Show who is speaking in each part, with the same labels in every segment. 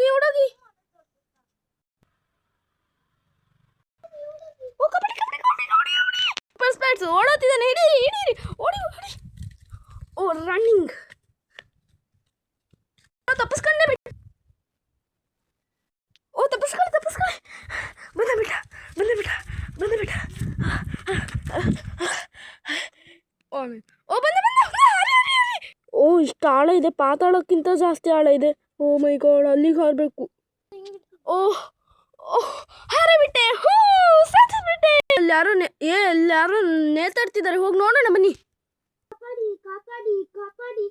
Speaker 1: ಹುಡುಗಿ ಓ ಕಬಡ್ಡಿ ಕಬಡ್ಡಿ ಕಬಡ್ಡಿ ಓಡಿ ಪರ್ಸ್ಪೆಕ್ಟ್ಸ್ ಓಡೋತಿದ್ದಾನೆ ಹಿಡೀರಿ ಹಿಡೀರಿ ಓಡಿ ಓಡಿ ಓ ರನ್ನಿಂಗ್ ತಪ್ಪಿಸ್ಕೊಂಡೆ ಬಿಟ್ಟು ಓ ತಪ್ಪಿಸ್ಕೊಳ್ಳಿ ತಪ್ಪಿಸ್ಕೊಳ್ಳಿ ಬಂದ ಬಿಟ್ಟ ಬಂದ ಬಿಟ್ಟ ಬಂದ ಬಿಟ್ಟ ಓ ಬಂದ ಬಂದ ಓ ಇಷ್ಟು ಆಳ ಇದೆ ಪಾತಾಳಕ್ಕಿಂತ ಜಾಸ್ತಿ ಆಳ ಇದೆ ಓ ಮೈ ಗಾಡ್ ಅಲ್ಲಿಗೆ ಹಾರಬೇಕು ಓಹ್ ಓಹ್ ಹಾರಬಿಟ್ಟೆ ಹೂ ಸಾಧಿಸ್ಬಿಟ್ಟೆ ಎಲ್ಲಾರು ಎಲ್ಲಾರು ನೇತಾಡ್ತಿದ್ದಾರೆ ಹೋಗಿ ನೋಡೋಣ ಬನ್ನಿ ಕಾಪಾಡಿ ಕಾಪಾಡಿ ಕಾಪಾಡಿ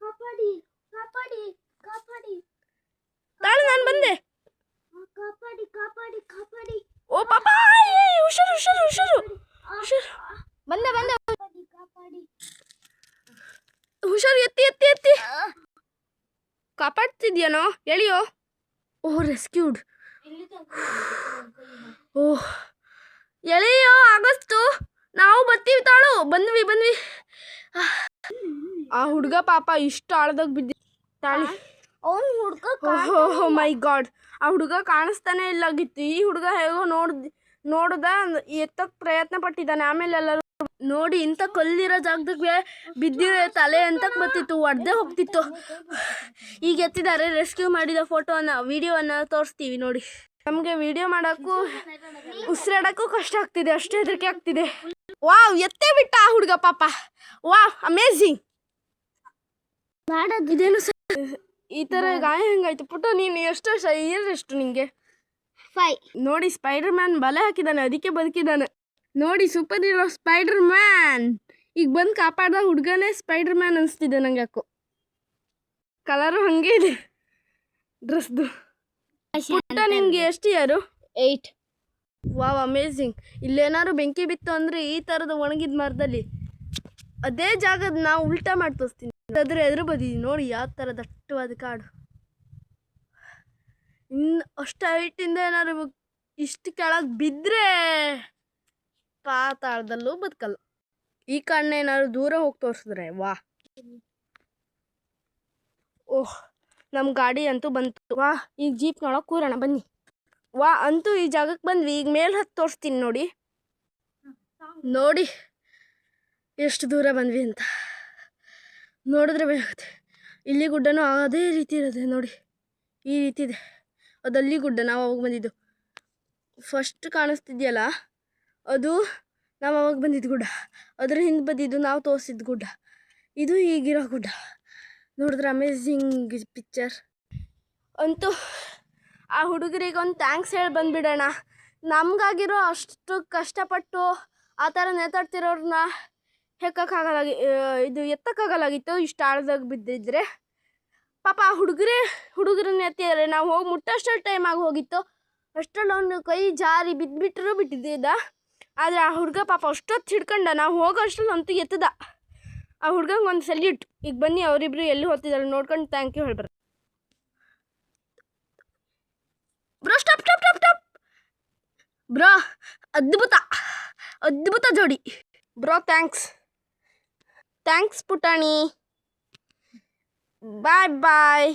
Speaker 1: ಕಾಪಾಡಿ ಕಾಪಾಡಿ ಕಾಪಾಡಿ ತಾಳು ನಾನು ಬಂದೆ ಕಾಪಾಡಿ ಕಾಪಾಡಿ ಕಾಪಾಡಿ ಓ ಪಾಪ ಹುಷಾರು ಹುಷಾರು ಹುಷಾರು ಹುಷಾರು ಬಂದೆ ಬಂದೆ ಕಾಪಾಡಿ ಹುಷಾರು ಎತ್ತಿ ಎತ್ತಿ ಎತ್ತಿ ಕಾಪಾಡ್ತಿದ್ಯಾನೋ ಎಳಿಯೋ ಓಹ್ ರೆಸ್ಕ್ಯೂಡ್ ಓಹ್ ಎಳೆಯೋ ಆಗಸ್ತು ನಾವು ಬರ್ತೀವಿ ತಾಳು ಬಂದ್ವಿ ಬಂದ್ವಿ ಆ ಹುಡುಗ ಪಾಪ ಇಷ್ಟು ಆಳದಾಗ ಬಿದ್ದಿ ತಾಳಿ ಅವನು ಹುಡುಗ ಓಹ್ ಮೈ ಗಾಡ್ ಆ ಹುಡುಗ ಕಾಣಿಸ್ತಾನೆ ಇಲ್ಲಾಗಿತ್ತು ಈ ಹುಡುಗ ಹೇಗೋ ನೋಡ್ದ ಎತ್ತಕ್ಕೆ ಪ್ರಯತ್ನ ಪಟ್ಟಿದ್ದಾನೆ ಆಮೇಲೆ ಎಲ್ಲರೂ ನೋಡಿ ಇಂಥ ಕಲ್ಲಿರೋ ಜಾಗದಾಗ ಬಿದ್ದಿರೋ ತಲೆ ಅಂತಕ್ಕೆ ಬರ್ತಿತ್ತು ಒಡೆದೇ ಹೋಗ್ತಿತ್ತು ಈಗ ಎತ್ತಿದ್ದಾರೆ ರೆಸ್ಕ್ಯೂ ಮಾಡಿದ ವಿಡಿಯೋವನ್ನು ತೋರಿಸ್ತೀವಿ ನೋಡಿ ನಮಗೆ ವಿಡಿಯೋ ಮಾಡೋಕ್ಕೂ ಉಸಿರಾಡೋಕ್ಕೂ ಕಷ್ಟ ಆಗ್ತಿದೆ ಅಷ್ಟು ಹೆದರಿಕೆ ಆಗ್ತಿದೆ ವಾವ್ ಎತ್ತೇ ಬಿಟ್ಟ ಆ ಹುಡುಗ ಪಾಪ ವಾವ್ ಅಮೇಝಿಂಗ್ ಇದೇನು ಈ ಥರ ಗಾಯ ಹೆಂಗಾಯ್ತು ಪುಟ್ಟ ನೀನು ಎಷ್ಟು ವರ್ಷ ಎಷ್ಟು ನಿಂಗೆ 5 ನೋಡಿ ಸ್ಪೈಡರ್ ಮ್ಯಾನ್ ಬಲೆ ಹಾಕಿದ್ದಾನೆ ಅದಕ್ಕೆ ಬದುಕಿದ್ದಾನೆ ನೋಡಿ ಸೂಪರ್ ಹೀರೋ ಸ್ಪೈಡರ್ ಮ್ಯಾನ್ ಈಗ ಬಂದು ಕಾಪಾಡ್ದ ಹುಡುಗನೇ ಸ್ಪೈಡರ್ ಮ್ಯಾನ್ ಅನಿಸ್ತಿದೆ ನಂಗೆ ಯಾಕೋ ಕಲರು ಹಂಗೆ ಇದೆ ಡ್ರೆಸ್ದು ಪುಟ್ಟ ನಿನ್ಗೆ ಎಷ್ಟು ಇಯರು 8 ವಾವ್ ಅಮೇಝಿಂಗ್ ಇಲ್ಲೇನಾದ್ರು ಬೆಂಕಿ ಬಿತ್ತು ಅಂದರೆ ಈ ಥರದ ಒಣಗಿದ ಮರದಲ್ಲಿ ಅದೇ ಜಾಗದ ನಾವು ಉಲ್ಟಾ ಮಾಡಿ ತೋರಿಸ್ತೀನಿ ಅದ್ರ ಎದುರು ಬದಿದ್ದೀನಿ ನೋಡಿ ಯಾವ ಥರ ದಟ್ಟವಾದ ಕಾಡು ಇನ್ನು ಅಷ್ಟು ಹೈಟಿಂದ ಏನಾದ್ರು ಇಷ್ಟು ಕೆಳಗೆ ಬಿದ್ದರೆ ಪಾತಾಳದಲ್ಲೂ ಬದುಕಲ್ಲ ಈ ಕಾಡನ್ನ ಏನಾದ್ರು ದೂರ ಹೋಗಿ ತೋರಿಸಿದ್ರೆ ವಾ ಓಹ್ ನಮ್ಮ ಗಾಡಿ ಅಂತೂ ಬಂತು ವಾ ಈಗ ಜೀಪ್ನೊಳಗೆ ಕೂರೋಣ ಬನ್ನಿ ವಾ ಅಂತೂ ಈ ಜಾಗಕ್ಕೆ ಬಂದ್ವಿ ಈಗ ಮೇಲೆ ಹತ್ತು ತೋರಿಸ್ತೀನಿ ನೋಡಿ ನೋಡಿ ಎಷ್ಟು ದೂರ ಬಂದ್ವಿ ಅಂತ ನೋಡಿದ್ರೆ ಬೇಕಾಗುತ್ತೆ ಇಲ್ಲಿ ಗುಡ್ಡನೂ ಅದೇ ರೀತಿ ಇರುತ್ತೆ ನೋಡಿ ಈ ರೀತಿ ಇದೆ ಅದಲ್ಲಿ ಗುಡ್ಡ ನಾವು ಅವಾಗ ಬಂದಿದ್ದು ಫಸ್ಟ್ ಕಾಣಿಸ್ತಿದೆಯಲ್ಲ ಅದು ನಾವು ಅವಾಗ ಬಂದಿದ್ದು ಗುಡ್ಡ ಅದ್ರ ಹಿಂದೆ ಬಂದಿದ್ದು ನಾವು ತೋರಿಸಿದ್ದು ಗುಡ್ಡ ಇದು ಈಗಿರೋ ಗುಡ್ಡ ನೋಡಿದ್ರೆ ಅಮೇಝಿಂಗ್ ಪಿಕ್ಚರ್ ಅಂತೂ ಆ ಹುಡುಗರಿಗೆ ಒಂದು ಥ್ಯಾಂಕ್ಸ್ ಹೇಳಿ ಬಂದುಬಿಡೋಣ ನಮಗಾಗಿರೋ ಅಷ್ಟು ಕಷ್ಟಪಟ್ಟು ಆ ಥರ ನೇತಾಡ್ತಿರೋರನ್ನ ಇದು ಎತ್ತಕ್ಕಾಗಲಾಗಿತ್ತು ಇಷ್ಟು ಆಳದಾಗ ಬಿದ್ದಿದ್ರೆ ಪಾಪ ಆ ಹುಡುಗರನ್ನ ಎತ್ತಿದ್ದಾರೆ ನಾವು ಹೋಗಿ ಮುಟ್ಟೋಷ್ಟರಲ್ಲಿ ಟೈಮ್ ಆಗಿ ಹೋಗಿತ್ತು ಅಷ್ಟರಲ್ಲಿ ಅವನು ಕೈ ಜಾರಿ ಬಿದ್ದುಬಿಟ್ರೂ ಬಿಟ್ಟಿದ್ದ ಆದರೆ ಆ ಹುಡುಗ ಪಾಪ ಅಷ್ಟೊತ್ತು ಹಿಡ್ಕೊಂಡ ನಾವು ಹೋಗೋ ಅಷ್ಟರಲ್ಲಿ ಅಂತೂ ಎತ್ತದ ಆ ಹುಡುಗಂಗೆ ಒಂದು ಸಲ್ಯೂಟ್ ಈಗ ಬನ್ನಿ ಅವರಿಬ್ರು ಎಲ್ಲಿ ಹೋಗ್ತಿದ್ದಾರೆ ನೋಡ್ಕೊಂಡು ಥ್ಯಾಂಕ್ ಯು ಹೇಳ್ಬಾರ bro stop stop stop stop bro ಅದ್ಭುತ ಜೋಡಿ ಬ್ರೋ ಥ್ಯಾಂಕ್ಸ್ ಪುಟಾಣಿ bye bye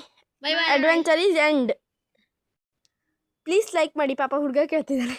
Speaker 1: adventure is end please like ಮಾಡಿ ಪಾಪ ಹುಡುಗ ಕೇಳ್ತಿದ್ದಾರೆ